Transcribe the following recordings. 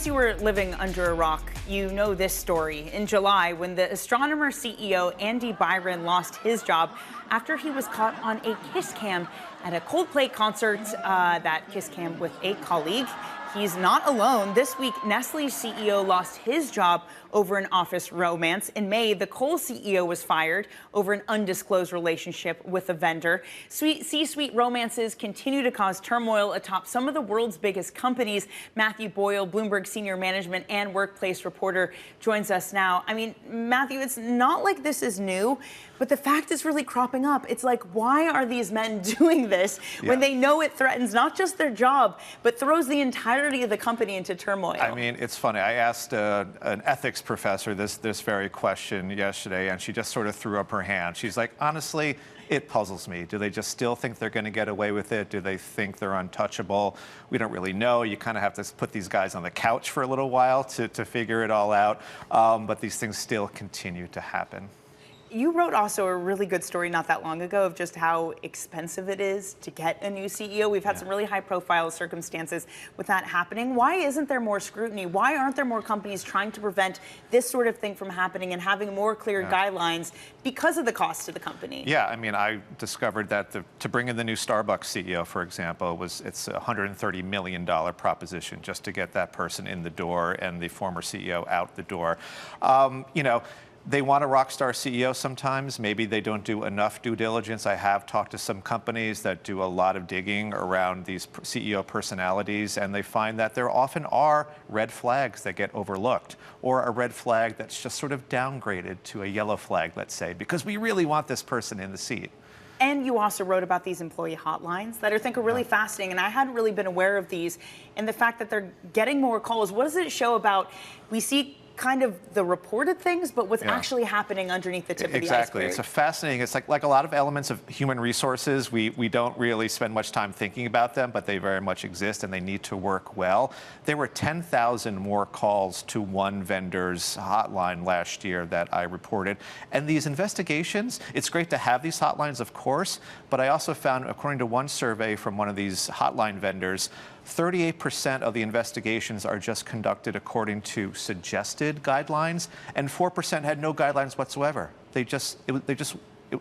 Unless you were living under a rock, you know this story. In July, when the Astronomer CEO Andy Byron lost his job after he was caught on a kiss cam at a Coldplay concert, that kiss cam with a colleague. He's not alone. This week, Nestle's CEO lost his job over an office romance. In May, the Kohl CEO was fired over an undisclosed relationship with a vendor. C-suite romances continue to cause turmoil atop some of the world's biggest companies. Matthew Boyle, Bloomberg senior management and workplace reporter, joins us now. I mean, Matthew, it's not like this is new, but the fact is really cropping up. It's like, why are these men doing this when they know it threatens not just their job, but throws the entirety of the company into turmoil? I mean, it's funny. I asked an ethics professor this very question yesterday, and she just sort of threw up her hand. She's like, honestly, it puzzles me. Do they just still think they're going to get away with it? Do they think they're untouchable? We don't really know. You kind of have to put these guys on the couch for a little while to figure it all out. But these things still continue to happen. You wrote also a really good story not that long ago of just how expensive it is to get a new CEO. We've had some really high-profile circumstances with that happening. Why isn't there more scrutiny? Why aren't there more companies trying to prevent this sort of thing from happening and having more clear guidelines because of the cost to the company? Yeah, I mean, I discovered that to bring in the new Starbucks CEO, for example, it's a $130 million proposition just to get that person in the door and the former CEO out the door. You know, they want a rock star CEO sometimes. Maybe they don't do enough due diligence. I have talked to some companies that do a lot of digging around these CEO personalities, and they find that there often are red flags that get overlooked, or a red flag that's just sort of downgraded to a yellow flag, let's say, because we really want this person in the seat. And you also wrote about these employee hotlines that I think are really fascinating, and I hadn't really been aware of these, and the fact that they're getting more calls. What does it show about, we see kind of the reported things, but what's actually happening underneath the tip of the iceberg? Exactly. It's a fascinating, it's like a lot of elements of human resources. We don't really spend much time thinking about them, but they very much exist and they need to work well. There were 10,000 more calls to one vendor's hotline last year that I reported. And these investigations, it's great to have these hotlines, of course, but I also found, according to one survey from one of these hotline vendors, 38% of the investigations are just conducted according to suggested guidelines, and 4% had no guidelines whatsoever. They just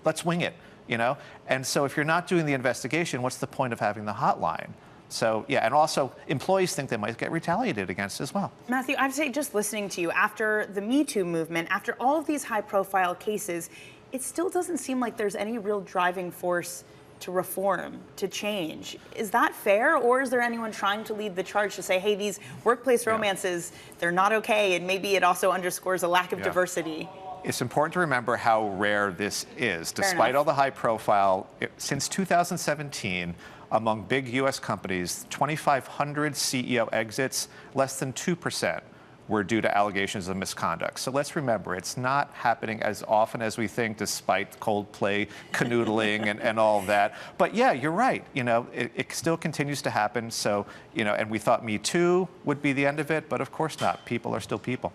let's wing it, you know? And so if you're not doing the investigation, what's the point of having the hotline? So, yeah, and also employees think they might get retaliated against as well. Matthew, I'd say just listening to you, after the Me Too movement, after all of these high-profile cases, it still doesn't seem like there's any real driving force to reform, to change. Is that fair, or is there anyone trying to lead the charge to say, hey, these workplace romances, they're not okay, and maybe it also underscores a lack of diversity? It's important to remember how rare this is. Despite all the high profile, since 2017, among big U.S. companies, 2,500 CEO exits, less than 2% were due to allegations of misconduct. So let's remember, it's not happening as often as we think, despite Coldplay canoodling and all of that. But yeah, you're right. You know, it still continues to happen. So, you know, and we thought Me Too would be the end of it, but of course not. People are still people.